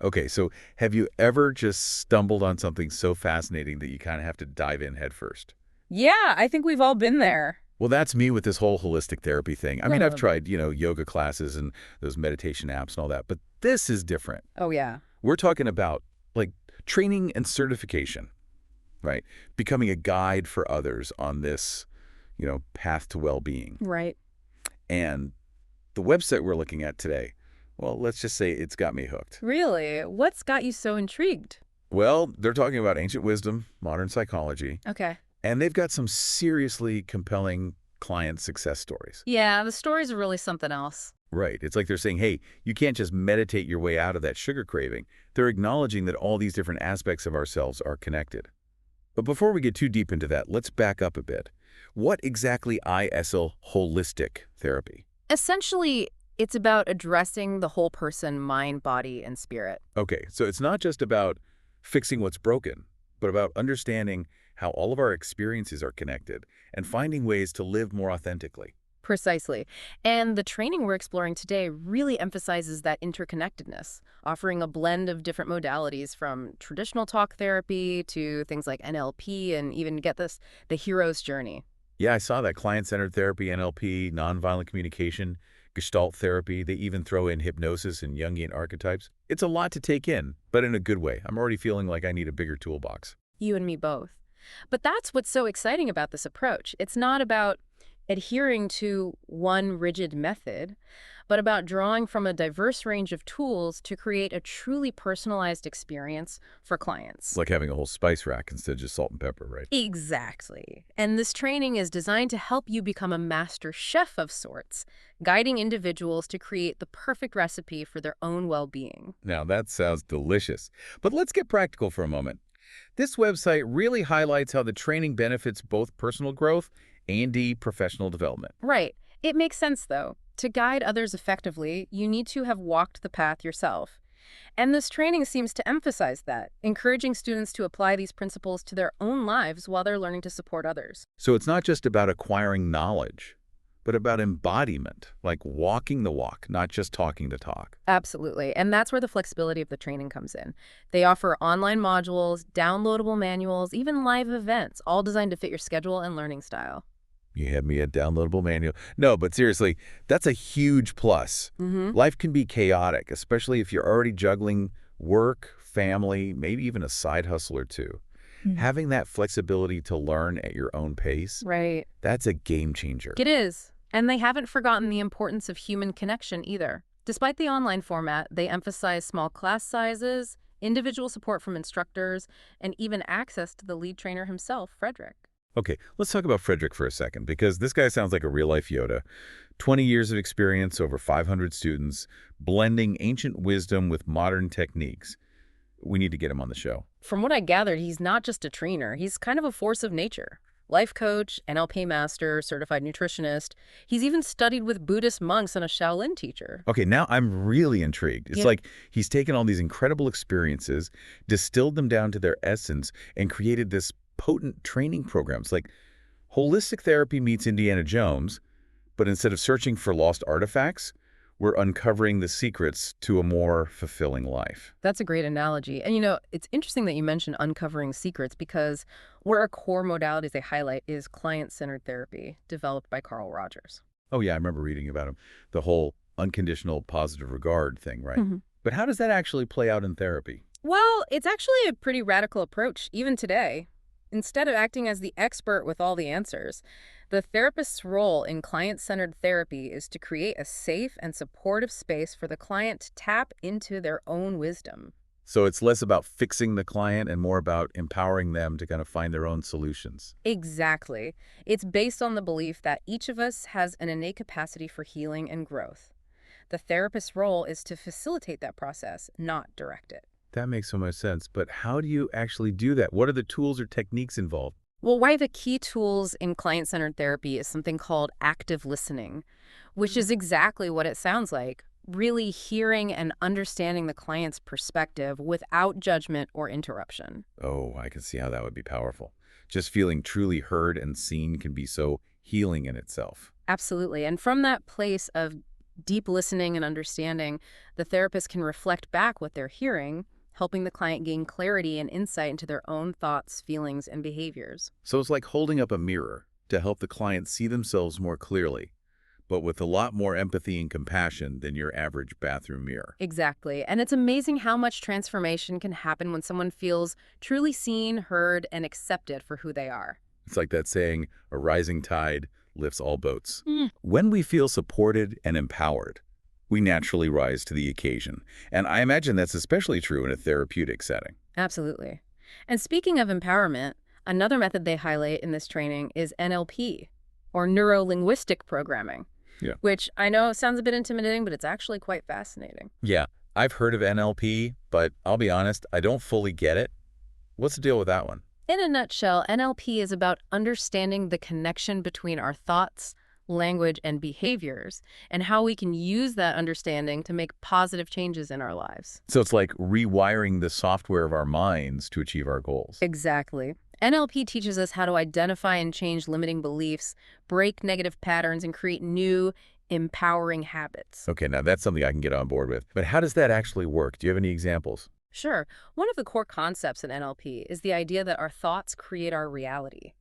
Okay, so have you ever just stumbled on something so fascinating that you kind of have to dive in head first? Yeah, I think we've all been there. Well, that's me with this whole holistic therapy thing. I mean, I've Uh, tried, yoga classes and those meditation apps and all that, but this is different. oh, yeah. We're talking about like training and certification, right? Becoming a guide for others on this, path to well-being. Right. And the website we're looking at today, well, let's just say it's got me hooked. Really? What's got you so intrigued? Well, they're talking about ancient wisdom, modern psychology, Okay. and they've got some seriously compelling client success stories. Yeah, the stories are really something else. Right. It's like they're saying, hey, you can't just meditate your way out of that sugar craving. They're acknowledging that all these different aspects of ourselves are connected. But before we get too deep into that, let's back up a bit. What exactly is holistic therapy? Essentially, it's about addressing the whole person, mind, body, and spirit. Okay, so it's not just about fixing what's broken, but about understanding how all of our experiences are connected and finding ways to live more authentically. Precisely. And the training we're exploring today really emphasizes that interconnectedness, offering a blend of different modalities from traditional talk therapy to things like NLP and even, get this, the hero's journey. Yeah, I saw that client-centered therapy, NLP, nonviolent communication, Gestalt Therapy. They even throw in hypnosis and Jungian archetypes. It's a lot to take in, but in a good way. I'm already feeling like I need a bigger toolbox. You and me both. But that's what's so exciting about this approach. It's not about adhering to one rigid method, but about drawing from a diverse range of tools to create a truly personalized experience for clients. It's like having a whole spice rack instead of just salt and pepper, right? Exactly. And this training is designed to help you become a master chef of sorts, guiding individuals to create the perfect recipe for their own well-being. Now, that sounds delicious. But let's get practical for a moment. This website really highlights how the training benefits both personal growth and professional development. Right. It makes sense, though. To guide others effectively, you need to have walked the path yourself. And this training seems to emphasize that, encouraging students to apply these principles to their own lives while they're learning to support others. So it's not just about acquiring knowledge, but about embodiment, like walking the walk, not just talking the talk. Absolutely. And that's where the flexibility of the training comes in. They offer online modules, downloadable manuals, even live events, all designed to fit your schedule and learning style. You had me a downloadable manual. No, but seriously, that's a huge plus. Mm-hmm. Life can be chaotic, especially if you're already juggling work, family, maybe even a side hustle or two. Having that flexibility to learn at your own pace, Right. that's a game changer. It is. And they haven't forgotten the importance of human connection either. Despite the online format, they emphasize small class sizes, individual support from instructors, and even access to the lead trainer himself, Frederic. Okay, let's talk about Frederic for a second, because this guy sounds like a real-life Yoda. 20 years of experience, over 500 students, blending ancient wisdom with modern techniques. We need to get him on the show. From what I gathered, he's not just a trainer. He's kind of a force of nature. Life coach, NLP master, certified nutritionist. He's even studied with Buddhist monks and a Shaolin teacher. Okay, now I'm really intrigued. It's Yeah. like he's taken all these incredible experiences, distilled them down to their essence, and created this potent training program. It's like holistic therapy meets Indiana Jones, but instead of searching for lost artifacts, we're uncovering the secrets to a more fulfilling life. That's a great analogy. And it's interesting that you mentioned uncovering secrets because one of our core modalities they highlight is client-centered therapy, developed by Carl Rogers. Oh yeah, I remember reading about him, the whole unconditional positive regard thing, right? Mhm. But how does that actually play out in therapy? Well, it's actually a pretty radical approach, even today. Instead of acting as the expert with all the answers, the therapist's role in client-centered therapy is to create a safe and supportive space for the client to tap into their own wisdom. So it's less about fixing the client and more about empowering them to kind of find their own solutions. Exactly. It's based on the belief that each of us has an innate capacity for healing and growth. The therapist's role is to facilitate that process, not direct it. That makes so much sense. But how do you actually do that? What are the tools or techniques involved? Well, one of the key tools in client-centered therapy is something called active listening, which is exactly what it sounds like, really hearing and understanding the client's perspective without judgment or interruption. Oh, I can see how that would be powerful. Just feeling truly heard and seen can be so healing in itself. Absolutely. And from that place of deep listening and understanding, the therapist can reflect back what they're hearing, helping the client gain clarity and insight into their own thoughts, feelings, and behaviors. So it's like holding up a mirror to help the client see themselves more clearly, but with a lot more empathy and compassion than your average bathroom mirror. Exactly. And it's amazing how much transformation can happen when someone feels truly seen, heard, and accepted for who they are. It's like that saying, a rising tide lifts all boats. Mm. When we feel supported and empowered, we naturally rise to the occasion. And I imagine that's especially true in a therapeutic setting. Absolutely. And speaking of empowerment, another method they highlight in this training is NLP, or Neurolinguistic Programming, Yeah. which I know sounds a bit intimidating, but it's actually quite fascinating. Yeah, I've heard of NLP, but I'll be honest, I don't fully get it. What's the deal with that one? In a nutshell, NLP is about understanding the connection between our thoughts, language, and behaviors, and how we can use that understanding to make positive changes in our lives. So it's like rewiring the software of our minds to achieve our goals. Exactly. NLP teaches us how to identify and change limiting beliefs, break negative patterns, and create new, empowering habits. Okay, now that's something I can get on board with. But how does that actually work? Do you have any examples? Sure. One of the core concepts in NLP is the idea that our thoughts create our reality.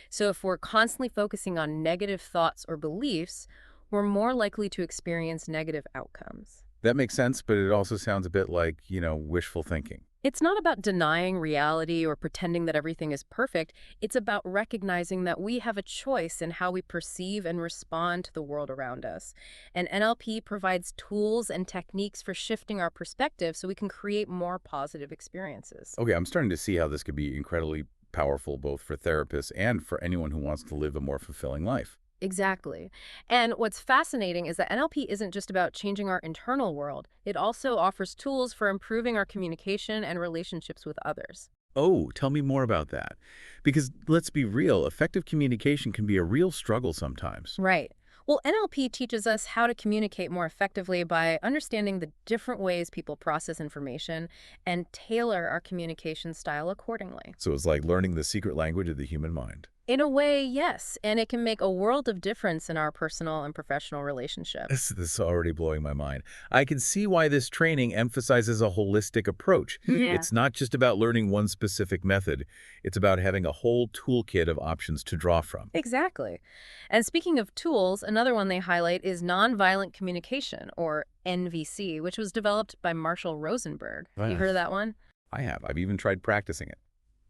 So if we're constantly focusing on negative thoughts or beliefs, we're more likely to experience negative outcomes. That makes sense, but it also sounds a bit like, wishful thinking. It's not about denying reality or pretending that everything is perfect. It's about recognizing that we have a choice in how we perceive and respond to the world around us. And NLP provides tools and techniques for shifting our perspective so we can create more positive experiences. Okay, I'm starting to see how this could be incredibly powerful both for therapists and for anyone who wants to live a more fulfilling life. Exactly. And what's fascinating is that NLP isn't just about changing our internal world. It also offers tools for improving our communication and relationships with others. Oh, tell me more about that. Because let's be real, effective communication can be a real struggle sometimes. Right. Well, NLP teaches us how to communicate more effectively by understanding the different ways people process information and tailor our communication style accordingly. So it's like learning the secret language of the human mind. In a way, yes, and it can make a world of difference in our personal and professional relationships. This is already blowing my mind. I can see why this training emphasizes a holistic approach. Yeah. It's not just about learning one specific method. It's about having a whole toolkit of options to draw from. Exactly. And speaking of tools, another one they highlight is Nonviolent Communication, or NVC, which was developed by Marshall Rosenberg. Wow. You heard of that one? I have. I've even tried practicing it.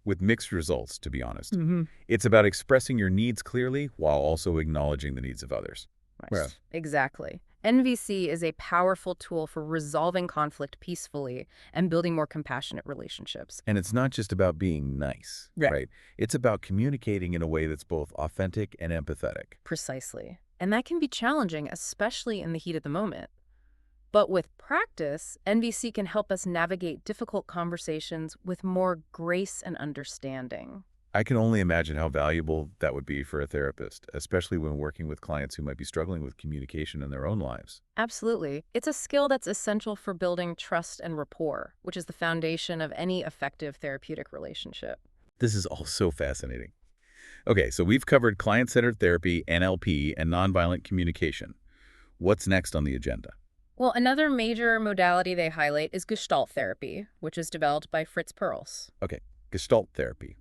With mixed results, to be honest. Mm-hmm. It's about expressing your needs clearly while also acknowledging the needs of others. Well. Exactly. NVC is a powerful tool for resolving conflict peacefully and building more compassionate relationships. And it's not just about being nice, right? It's about communicating in a way that's both authentic and empathetic. Precisely. And that can be challenging, especially in the heat of the moment. But with practice, NVC can help us navigate difficult conversations with more grace and understanding. I can only imagine how valuable that would be for a therapist, especially when working with clients who might be struggling with communication in their own lives. Absolutely. It's a skill that's essential for building trust and rapport, which is the foundation of any effective therapeutic relationship. This is all so fascinating. Okay, so we've covered client-centered therapy, NLP, and nonviolent communication. What's next on the agenda? Well, another major modality they highlight is Gestalt Therapy, which is developed by Fritz Perls. Okay, Gestalt Therapy.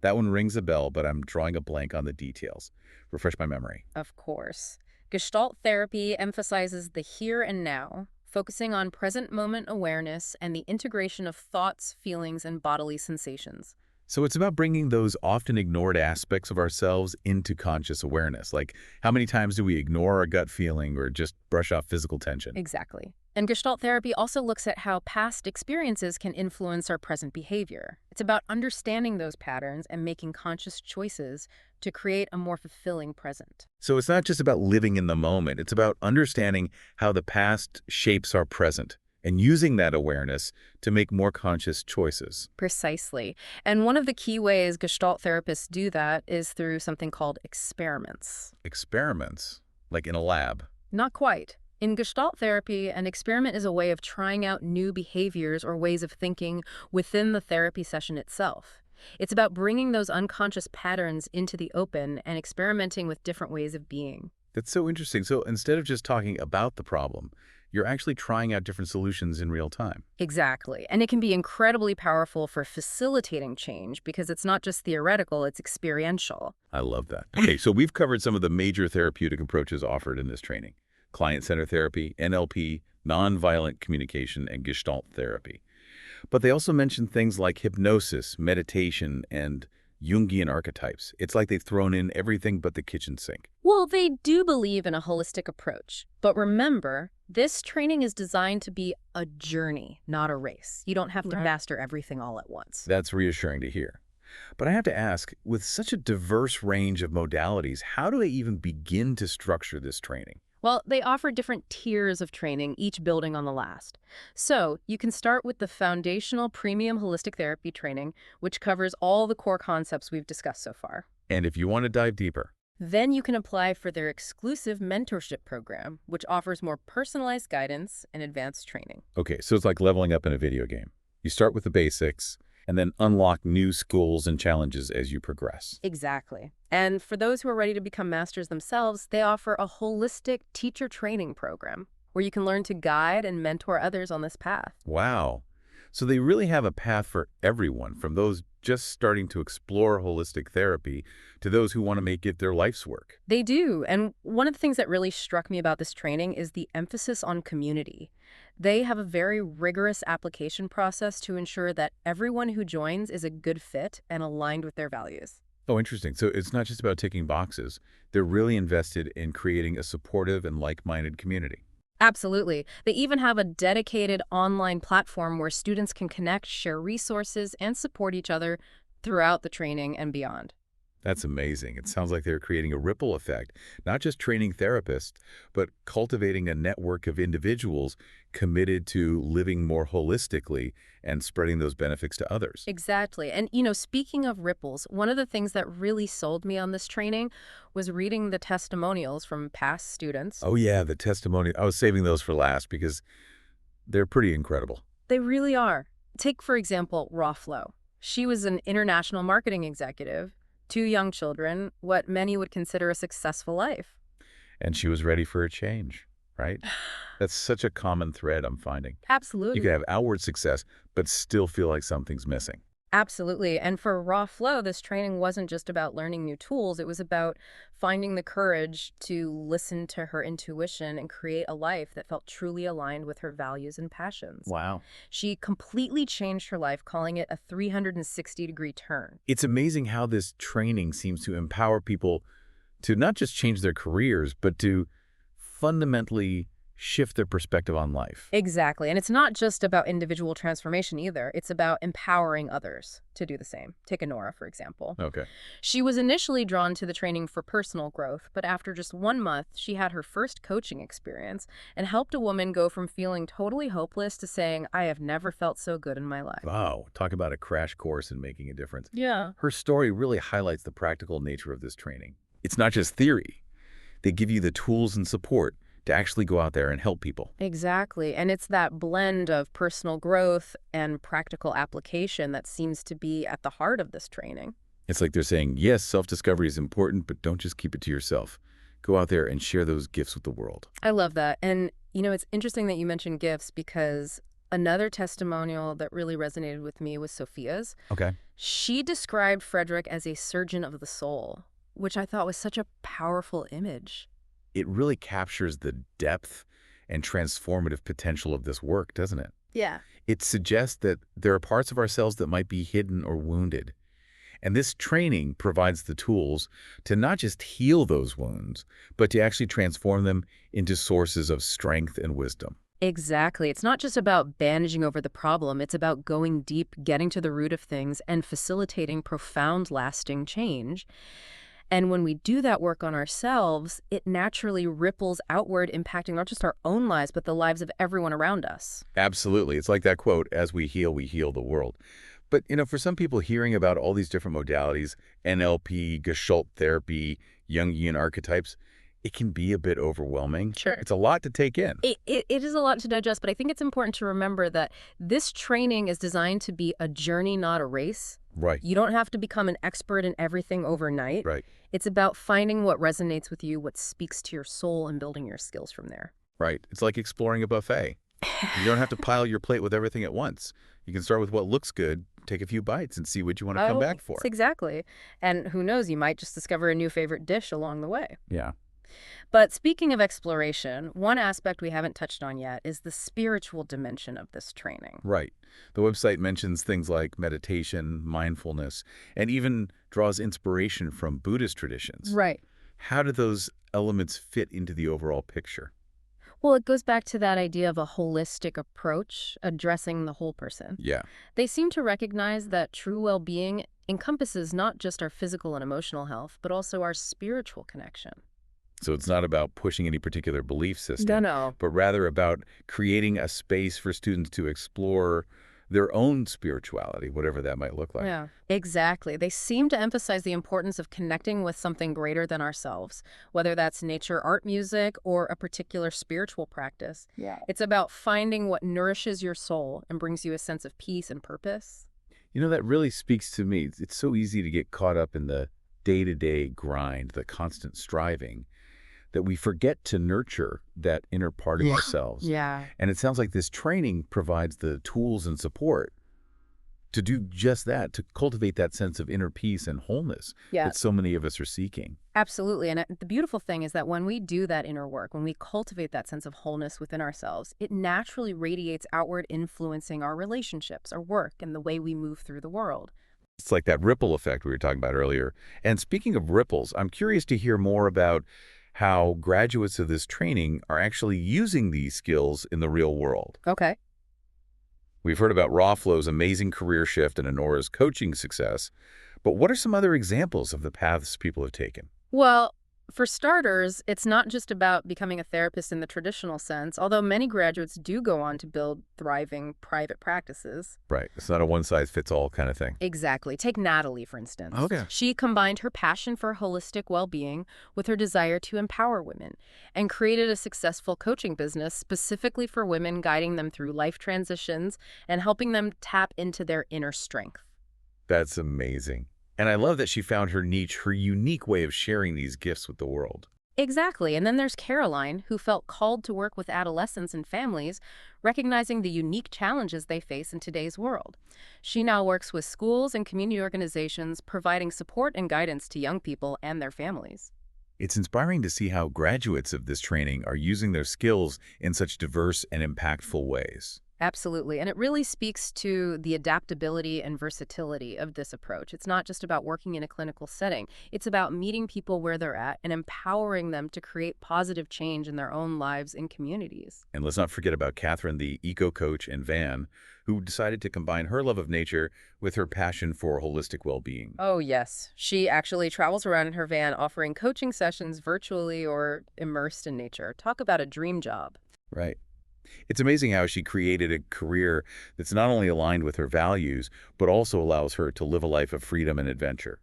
That one rings a bell, but I'm drawing a blank on the details. Refresh my memory. Of course. Gestalt Therapy emphasizes the here and now, focusing on present moment awareness and the integration of thoughts, feelings, and bodily sensations. So it's about bringing those often ignored aspects of ourselves into conscious awareness. Like, how many times do we ignore our gut feeling or just brush off physical tension? Exactly. And Gestalt Therapy also looks at how past experiences can influence our present behavior. It's about understanding those patterns and making conscious choices to create a more fulfilling present. So it's not just about living in the moment. It's about understanding how the past shapes our present and using that awareness to make more conscious choices. Precisely. And one of the key ways Gestalt therapists do that is through something called experiments. Experiments? Like in a lab? Not quite. In Gestalt therapy, an experiment is a way of trying out new behaviors or ways of thinking within the therapy session itself. It's about bringing those unconscious patterns into the open and experimenting with different ways of being. That's so interesting. So instead of just talking about the problem, you're actually trying out different solutions in real time. Exactly. And it can be incredibly powerful for facilitating change because it's not just theoretical, it's experiential. I love that. Okay, so we've covered some of the major therapeutic approaches offered in this training. Client-centered therapy, NLP, nonviolent communication, and Gestalt therapy. But they also mention things like hypnosis, meditation, and Jungian archetypes. It's like they've thrown in everything but the kitchen sink. Well, they do believe in a holistic approach. But remember, this training is designed to be a journey, not a race. You don't have to master everything all at once. That's reassuring to hear. But I have to ask, with such a diverse range of modalities, how do they even begin to structure this training? Well, they offer different tiers of training, each building on the last. So you can start with the foundational premium holistic therapy training, which covers all the core concepts we've discussed so far. And if you want to dive deeper, Then you can apply for their exclusive mentorship program, which offers more personalized guidance and advanced training. okay, so it's like leveling up in a video game. You start with the basics and then unlock new skills and challenges as you progress. Exactly. And for those who are ready to become masters themselves, they offer a holistic teacher training program where you can learn to guide and mentor others on this path. Wow. So they really have a path for everyone, from those just starting to explore holistic therapy to those who want to make it their life's work. They do. And one of the things that really struck me about this training is the emphasis on community. They have a very rigorous application process to ensure that everyone who joins is a good fit and aligned with their values. Oh, interesting. So it's not just about ticking boxes. They're really invested in creating a supportive and like-minded community. Absolutely. They even have a dedicated online platform where students can connect, share resources, and support each other throughout the training and beyond. That's amazing. It sounds like they're creating a ripple effect, not just training therapists, but cultivating a network of individuals committed to living more holistically and spreading those benefits to others. Exactly. And, speaking of ripples, one of the things that really sold me on this training was reading the testimonials from past students. Oh yeah, the testimony. I was saving those for last because they're pretty incredible. They really are. Take, for example, Raw Flow. She was an international marketing executive, 2 young children, what many would consider a successful life. And she was ready for a change, right? That's such a common thread I'm finding. You Absolutely. can have outward success, but still feel like something's missing. Absolutely. And for Raw Flow, this training wasn't just about learning new tools. It was about finding the courage to listen to her intuition and create a life that felt truly aligned with her values and passions. Wow. She completely changed her life, calling it a 360-degree turn. It's amazing how this training seems to empower people to not just change their careers, but to fundamentally shift their perspective on life. Exactly. And it's not just about individual transformation either. It's about empowering others to do the same. Take Honora, for example. Okay. She was initially drawn to the training for personal growth, but after just 1 month, she had her first coaching experience and helped a woman go from feeling totally hopeless to saying, I have never felt so good in my life. Wow. Talk about a crash course in making a difference. Yeah. Her story really highlights the practical nature of this training. It's not just theory. They give you the tools and support to actually go out there and help people. Exactly. And it's that blend of personal growth and practical application that seems to be at the heart of this training. It's like they're saying, yes, self-discovery is important, but don't just keep it to yourself. Go out there and share those gifts with the world. I love that. And, it's interesting that you mentioned gifts because another testimonial that really resonated with me was Sophia's. Okay. She described Frederic as a surgeon of the soul, which I thought was such a powerful image. It really captures the depth and transformative potential of this work, doesn't it? Yeah. It suggests that there are parts of ourselves that might be hidden or wounded. And this training provides the tools to not just heal those wounds, but to actually transform them into sources of strength and wisdom. Exactly. It's not just about bandaging over the problem. It's about going deep, getting to the root of things, and facilitating profound, lasting change. And when we do that work on ourselves, it naturally ripples outward, impacting not just our own lives, but the lives of everyone around us. Absolutely. It's like that quote, as we heal the world. But, for some people hearing about all these different modalities, NLP, Gestalt Therapy, Jungian archetypes, it can be a bit overwhelming. Sure. It's a lot to take in. It is a lot to digest, but I think it's important to remember that this training is designed to be a journey, not a race. Right, You don't have to become an expert in everything overnight. right, It's about finding what resonates with you, what speaks to your soul, and building your skills from there. right. It's like exploring a buffet. You don't have to pile your plate with everything at once. You can start with what looks good, take a few bites, and see what you want to come Oh, back yes, for. exactly. And who knows, you might just discover a new favorite dish along the way. Yeah. But speaking of exploration, one aspect we haven't touched on yet is the spiritual dimension of this training. Right. The website mentions things like meditation, mindfulness, and even draws inspiration from Buddhist traditions. Right. How do those elements fit into the overall picture? Well, it goes back to that idea of a holistic approach, addressing the whole person. Yeah. They seem to recognize that true well-being encompasses not just our physical and emotional health, but also our spiritual connection. So it's not about pushing any particular belief No, system, no. but rather about creating a space for students to explore their own spirituality, whatever that might look like. Yeah, exactly. They seem to emphasize the importance of connecting with something greater than ourselves, whether that's nature, art, music, or a particular spiritual practice. Yeah. It's about finding what nourishes your soul and brings you a sense of peace and purpose. You know, that really speaks to me. It's so easy to get caught up in the day-to-day grind, the constant striving, that we forget to nurture that inner part of ourselves. Yeah. And it sounds like this training provides the tools and support to do just that, to cultivate that sense of inner peace and wholeness Yeah, that so many of us are seeking. absolutely. And the beautiful thing is that when we do that inner work, when we cultivate that sense of wholeness within ourselves, it naturally radiates outward, influencing our relationships, our work, and the way we move through the world. It's like that ripple effect we were talking about earlier. And speaking of ripples, I'm curious to hear more about how graduates of this training are actually using these skills in the real world. Okay. We've heard about Rawflow's amazing career shift and Honora's coaching success, but what are some other examples of the paths people have taken? Well, for starters, it's not just about becoming a therapist in the traditional sense, although many graduates do go on to build thriving private practices. Right. It's not a one-size-fits-all kind of thing. Exactly. Take Natalie, for instance. Okay. She combined her passion for holistic well-being with her desire to empower women and created a successful coaching business specifically for women, guiding them through life transitions and helping them tap into their inner strength. That's amazing. And I love that she found her niche, her unique way of sharing these gifts with the world. Exactly. And then there's Caroline, who felt called to work with adolescents and families, recognizing the unique challenges they face in today's world. She now works with schools and community organizations, providing support and guidance to young people and their families. It's inspiring to see how graduates of this training are using their skills in such diverse and impactful ways. Absolutely. And it really speaks to the adaptability and versatility of this approach. It's not just about working in a clinical setting. It's about meeting people where they're at and empowering them to create positive change in their own lives and communities. And let's not forget about Catherine, the eco-coach, and Van, who decided to combine her love of nature with her passion for holistic well-being. Oh, yes. She actually travels around in her van offering coaching sessions virtually or immersed in nature. Talk about a dream job. Right. It's amazing how she created a career that's not only aligned with her values, but also allows her to live a life of freedom and adventure.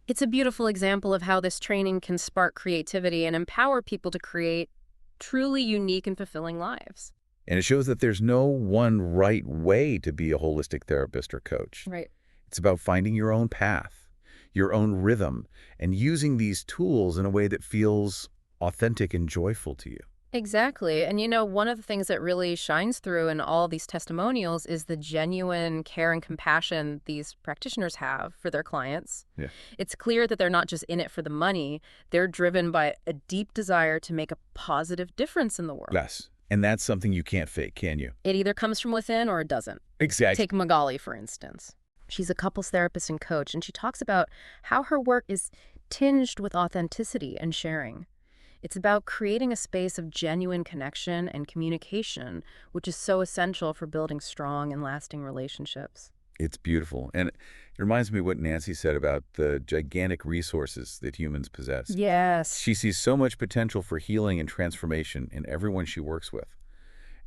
It's a beautiful example of how this training can spark creativity and empower people to create truly unique and fulfilling lives. And it shows that there's no one right way to be a holistic therapist or coach. Right. It's about finding your own path, your own rhythm, and using these tools in a way that feels authentic and joyful to you. Exactly. And you know, one of the things that really shines through in all these testimonials is the genuine care and compassion these practitioners have for their clients. Yeah. It's clear that they're not just in it for the money. They're driven by a deep desire to make a positive difference in the world. Yes. And that's something you can't fake, can you? It either comes from within or it doesn't. Exactly. Take Magali, for instance. She's a couples therapist and coach, and she talks about how her work is tinged with authenticity and sharing. It's about creating a space of genuine connection and communication, which is so essential for building strong and lasting relationships. It's beautiful. And it reminds me of what Nancy said about the gigantic resources that humans possess. Yes. She sees so much potential for healing and transformation in everyone she works with.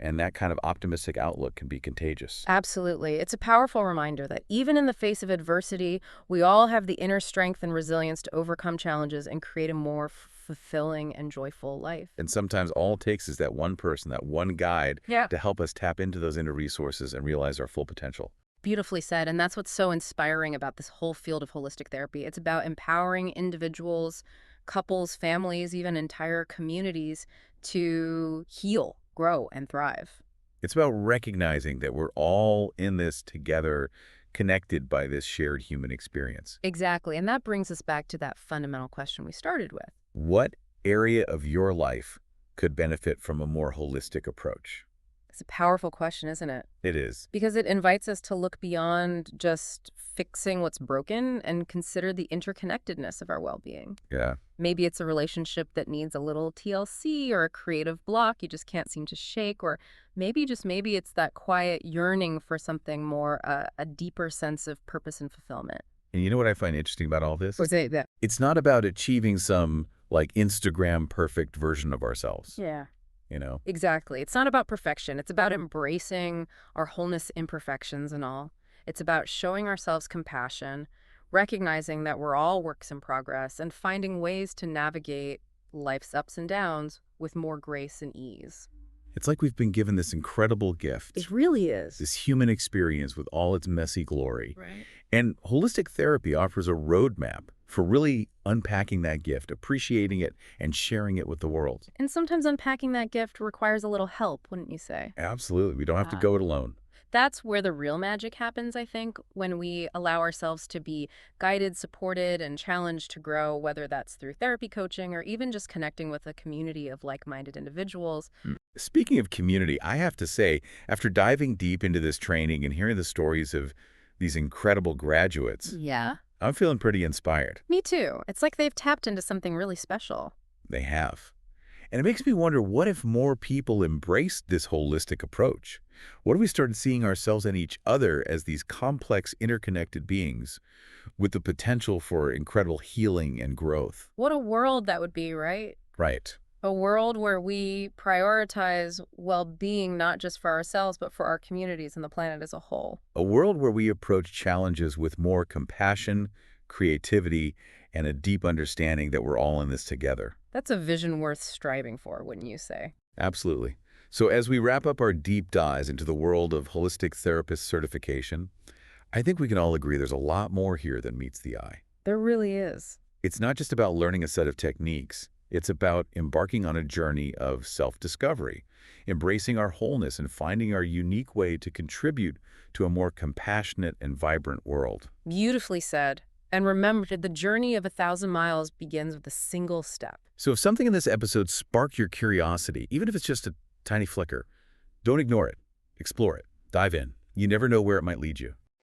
And that kind of optimistic outlook can be contagious. Absolutely. It's a powerful reminder that even in the face of adversity, we all have the inner strength and resilience to overcome challenges and create a more fulfilling and joyful life. And sometimes all it takes is that one person, that one guide, Yeah. to help us tap into those inner resources and realize our full potential. Beautifully said, and that's what's so inspiring about this whole field of holistic therapy. It's about empowering individuals, couples, families, even entire communities to heal, grow, and thrive. It's about recognizing that we're all in this together, connected by this shared human experience. Exactly, and that brings us back to that fundamental question we started with. What area of your life could benefit from a more holistic approach? It's a powerful question, isn't it? It is. Because it invites us to look beyond just fixing what's broken and consider the interconnectedness of our well-being. Yeah. Maybe it's a relationship that needs a little TLC or a creative block you just can't seem to shake, or maybe it's that quiet yearning for something more, a deeper sense of purpose and fulfillment. And you know what I find interesting about all this? Or say that. It's not about achieving some, like, Instagram perfect version of ourselves, Yeah. you know? Exactly. It's not about perfection. It's about embracing our wholeness imperfections and all. It's about showing ourselves compassion, recognizing that we're all works in progress, and finding ways to navigate life's ups and downs with more grace and ease. It's like we've been given this incredible gift, It really is. this human experience with all its messy glory. Right. And holistic therapy offers a roadmap for really unpacking that gift, appreciating it, and sharing it with the world. And sometimes unpacking that gift requires a little help, wouldn't you say? Absolutely. We don't have to Uh, go it alone. That's where the real magic happens, I think, when we allow ourselves to be guided, supported, and challenged to grow, whether that's through therapy coaching or even just connecting with a community of like-minded individuals. Speaking of community, I have to say, after diving deep into this training and hearing the stories of these incredible graduates, Yeah. I'm feeling pretty inspired. Me too. It's like they've tapped into something really special. They have. And it makes me wonder, what if more people embraced this holistic approach? What if we started seeing ourselves and each other as these complex, interconnected beings with the potential for incredible healing and growth? What a world that would be, right? Right. A world where we prioritize well-being not just for ourselves, but for our communities and the planet as a whole. A world where we approach challenges with more compassion, creativity, and a deep understanding that we're all in this together. That's a vision worth striving for, wouldn't you say? Absolutely. So as we wrap up our deep dives into the world of holistic therapist certification, I think we can all agree there's a lot more here than meets the eye. There really is. It's not just about learning a set of techniques. It's about embarking on a journey of self-discovery, embracing our wholeness and finding our unique way to contribute to a more compassionate and vibrant world. Beautifully said. And remember, the journey of 1,000 miles begins with a single step. So if something in this episode sparked your curiosity, even if it's just a tiny flicker, don't ignore it. Explore it. Dive in. You never know where it might lead you.